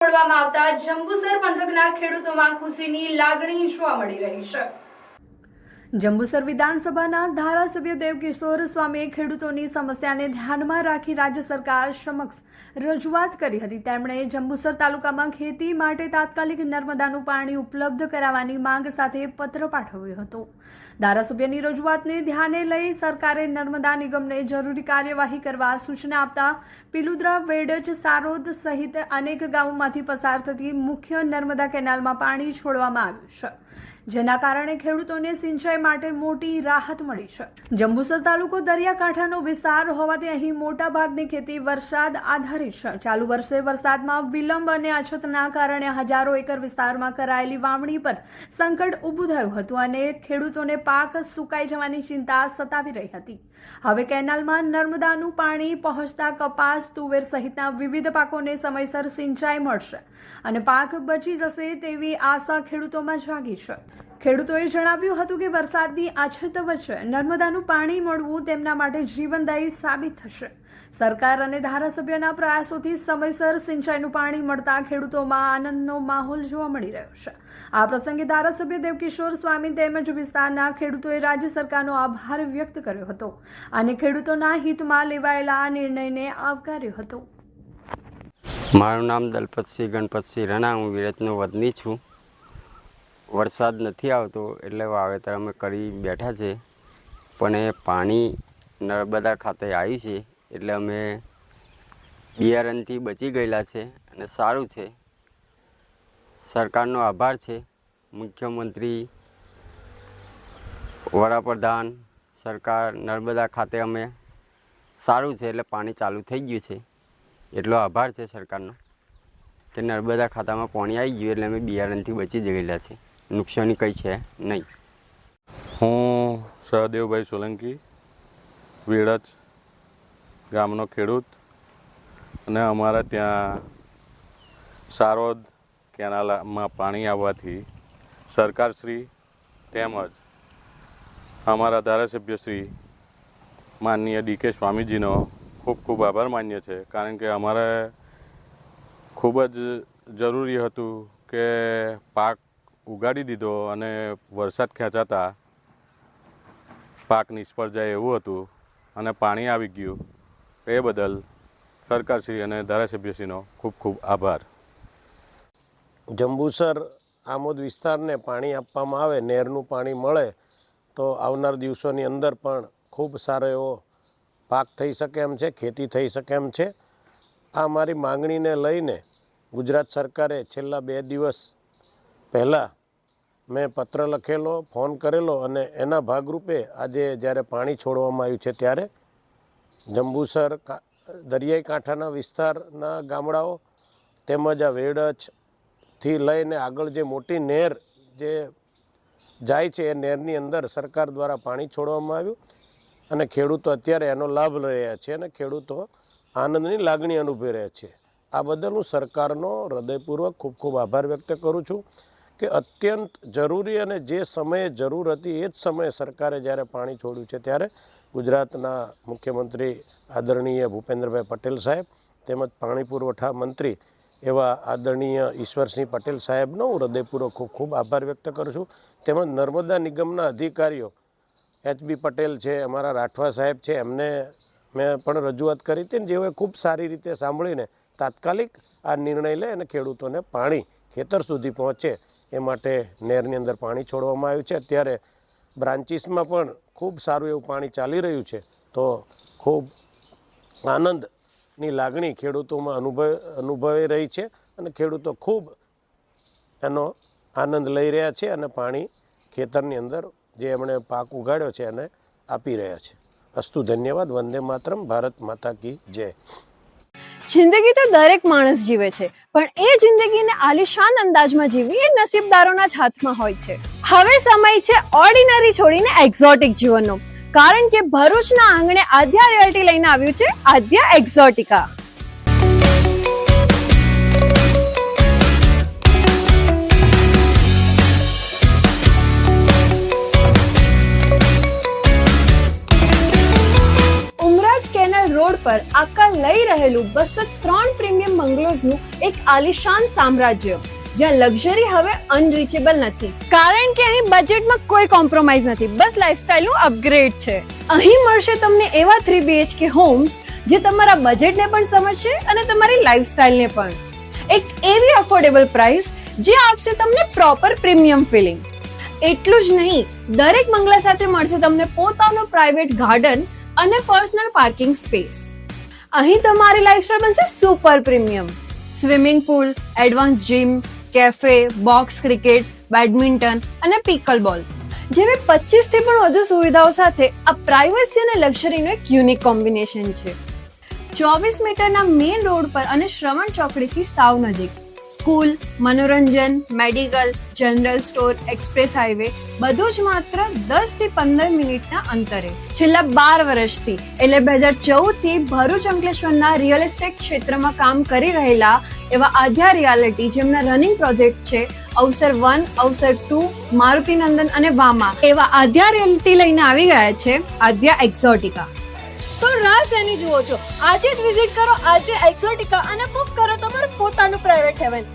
છોડવામાં આવતા જંબુસર પંથકના ખેડૂતોમાં ખુશીની લાગણી જોવા મળી રહી છે। જંબુસર વિધાનસભાના ધારાસભ્ય દેવકિશોર સ્વામીએ ખેડૂતોની સમસ્યાને ધ્યાનમાં રાખી રાજ્ય સરકાર સમક્ષ રજૂઆત કરી હતી। તેમણે જંબુસર તાલુકામાં ખેતી માટે તાત્કાલિક નર્મદાનું પાણી ઉપલબ્ધ કરાવવાની માંગ સાથે પત્ર પાઠવ્યો હતો। ધારાસભ્યની રજૂઆતને ધ્યાને લઈ સરકારે નર્મદા નિગમને જરૂરી કાર્યવાહી કરવા સૂચના આપતા પીલુદ્રા, વેડજ, સારોદ સહિત અનેક ગામોમાંથી પસાર થતી મુખ્ય નર્મદા કેનાલમાં પાણી છોડવામાં આવ્યું છે, જેના કારણે ખેડૂતોને સિંચાઈ માટે મોટી રાહત મળી છે। જંબુસર તાલુકો દરિયાકાંઠાનો વિસ્તાર હોવાથી અહીં મોટા ભાગની ખેતી વરસાદ આધારિત છે। ચાલુ વર્ષે વરસાદમાં વિલંબ અને અછતના કારણે હજારો એકર વિસ્તારમાં કરાયેલી વાવણી પર સંકટ ઊભું થયું હતું અને ખેડૂતોને પાક સુકાઈ જવાની ચિંતા સતાવી રહી હતી। હવે કેનાલમાં નર્મદાનું પાણી પહોંચતા કપાસ, તુવેર સહિતના વિવિધ પાકોને સમયસર સિંચાઈ મળશે અને પાક બચી જશે તેવી આશા ખેડૂતોમાં જાગી છે। ખેડૂતોએ જણાવ્યું હતું કે વરસાદની અછત વચ્ચે નર્મદાનું પાણી મળવું તેમના માટે જીવનદાયી સાબિત થશે। સરકાર અને ધારાસભ્યના પ્રયાસોથી સમયસર સિંચાઈનું પાણી મળતા ખેડૂતોમાં આનંદનો માહોલ જોવા મળી રહ્યો છે। આ પ્રસંગે ધારાસભ્ય દેવકિશોર સ્વામી તેમજ વિસ્તારના ખેડૂતોએ રાજ્ય સરકારનો આભાર વ્યક્ત કર્યો હતો અને ખેડૂતોના હિતમાં લેવાયેલા આ નિર્ણયને આવકાર્યો હતો। મારું નામ દલપતસિંહ ગણપતસિંહ રણા, હું વિરતનો વતની છું। વરસાદ નથી આવતો એટલે વાવેતર અમે કરી બેઠા છે, પણ એ પાણી નર્મદા ખાતે આવ્યું છે એટલે અમે બિયારણથી બચી ગયેલા છે અને સારું છે। સરકારનો આભાર છે, મુખ્યમંત્રી, વડાપ્રધાન, સરકાર, નર્મદા ખાતે અમે સારું છે એટલે પાણી ચાલુ થઈ ગયું છે, એટલો આભાર છે સરકારનો કે નર્મદા ખાતામાં પાણી આવી ગયું એટલે અમે બિયારણથી બચી ગયેલા છે, નુકસાની કંઈ છે નહીં। હું સહદેવભાઈ સોલંકી, વેડજ ગામનો ખેડૂત, અને અમારા ત્યાં સારોદ કેનાલમાં પાણી આવવાથી સરકારશ્રી તેમજ અમારા ધારાસભ્યશ્રી માનનીય ડી.કે. સ્વામીજીનો ખૂબ ખૂબ આભાર માન્ય છે, કારણ કે અમારે ખૂબ જ જરૂરી હતું કે પાક ઉગાડી દીધો અને વરસાદ ખેંચાતા પાક નિષ્ફળ જાય એવું હતું અને પાણી આવી ગયું। એ બદલ સરકારશ્રી અને ધારાસભ્યશ્રીનો ખૂબ ખૂબ આભાર। જંબુસર આમોદ વિસ્તારને પાણી આપવામાં આવે, નહેરનું પાણી મળે તો આવનાર દિવસોની અંદર પણ ખૂબ સારો એવો પાક થઈ શકે એમ છે, ખેતી થઈ શકે એમ છે। આ મારી માંગણીને લઈને ગુજરાત સરકારે છેલ્લા 2 દિવસ પહેલાં મેં પત્ર લખેલો, ફોન કરેલો અને એના ભાગરૂપે આજે જ્યારે પાણી છોડવામાં આવ્યું છે ત્યારે જંબુસર દરિયાઈ કાંઠાના વિસ્તારના ગામડાઓ તેમજ આ વેડજથી લઈને આગળ જે મોટી નહેર જે જાય છે એ નહેરની અંદર સરકાર દ્વારા પાણી છોડવામાં આવ્યું અને ખેડૂતો અત્યારે એનો લાભ લઈ રહ્યા છે અને ખેડૂતો આનંદની લાગણી અનુભવી રહ્યા છે। આ બદલ હું સરકારનો હૃદયપૂર્વક ખૂબ ખૂબ આભાર વ્યક્ત કરું છું કે અત્યંત જરૂરી અને જે સમયે જરૂર હતી એ જ સમયે સરકારે જ્યારે પાણી છોડ્યું છે ત્યારે ગુજરાતના મુખ્યમંત્રી આદરણીય ભૂપેન્દ્રભાઈ પટેલ સાહેબ તેમજ પાણી પુરવઠા મંત્રી એવા આદરણીય ઈશ્વરસિંહ પટેલ સાહેબનો હું હૃદયપૂર્વક ખૂબ ખૂબ આભાર વ્યક્ત કરું છું। તેમજ નર્મદા નિગમના અધિકારીઓ એચ.બી. પટેલ છે, અમારા રાઠવા સાહેબ છે, એમને મેં પણ રજૂઆત કરી હતી, જેઓએ ખૂબ સારી રીતે સાંભળીને તાત્કાલિક આ નિર્ણય લે અને ખેડૂતોને પાણી ખેતર સુધી પહોંચે એ માટે નહેરની અંદર પાણી છોડવામાં આવ્યું છે। અત્યારે બ્રાન્ચીસમાં પણ ખૂબ સારું એવું પાણી ચાલી રહ્યું છે, તો ખૂબ આનંદની લાગણી ખેડૂતોમાં અનુભવી રહી છે અને ખેડૂતો ખૂબ એનો આનંદ લઈ રહ્યા છે અને પાણી ખેતરની અંદર જે એમણે પાક ઉગાડ્યો છે એને આપી રહ્યા છે। અસ્તુ ધન્યવાદ। વંદે માતરમ। ભારત માતા કી જય। જિંદગી તો દરેક માણસ જીવે છે, પણ એ જિંદગીને આલિશાન અંદાજમાં જીવવી એ નસીબદારોના જ હાથમાં હોય છે। હવે સમય છે ઓર્ડિનરી છોડીને એક્ઝોટિક જીવનનો, કારણ કે ભરૂચના આંગણે આદ્યા રિયલ્ટી લઈને આવ્યું છે આદ્યા એક્ઝોટિકા। ઉમરાજ કેનાલ રોડ પર પર આકાર લઈ રહેલું 203 પ્રીમિયમ બંગલોઝનું એક આલિશાન સામ્રાજ્ય, જ્યાં લક્ઝરી હવે અનરીચેબલ નથી, કારણ કે અહીં બજેટમાં કોઈ કોમ્પ્રોમાઇઝ નથી, બસ લાઇફસ્ટાઇલનું અપગ્રેડ છે. અહીં મળશે તમને એવા 3 BHK હોમ્સ જે તમારા બજેટને પણ સમજશે અને તમારી લાઇફસ્ટાઇલને પણ. એક એવી અફોર્ડેબલ પ્રાઇસ જે આપશે તમને પ્રોપર પ્રીમિયમ ફીલિંગ. એટલું જ નહીં, દરેક બંગલા સાથે મળશે તમને પોતાનો પ્રાઇવેટ ગાર્ડન અને પર્સનલ પાર્કિંગ સ્પેસ. અહીં તમારી લાઇફસ્ટાઇલ બનશે super premium. Swimming pool, advance gym, cafe, box cricket, badminton અને પિકલ બોલ જેવી 25 થી પણ વધુ સુવિધાઓ સાથે આ પ્રાઇવસી અને લક્ઝરીનું એક યુનિક કોમ્બિનેશન છે. 24 મીટરના મેઇન રોડ પર અને શ્રવણ ચોકડીથી સાવ નજીક. સ્કૂલ, મનોરંજન, medical, general store, express highway બધું જ માત્ર 10 થી 15 મિનિટના અંતરે. છેલ્લા 12 વર્ષથી એટલે 2014 થી ભરૂચ અંકલેશ્વરના રિયલ એસ્ટેટ ક્ષેત્રમાં કામ કરી રહેલા એવા આધ્યા રિયાલિટી, જેમના રનિંગ પ્રોજેક્ટ છે અવસર 1, અવસર 2, મારુતિનંદન અને વામા, એવા આધ્યા રિયાલિટી લઈને આવી ગયા છે આધ્યા એક્ઝોટિકા. તો રાહ શેની જુઓ છો? આજે જ વિઝિટ કરો આધ્યા એક્ઝોટિકા અને બુક કરો તમારું પોતાનું પ્રાઇવેટ હેવન.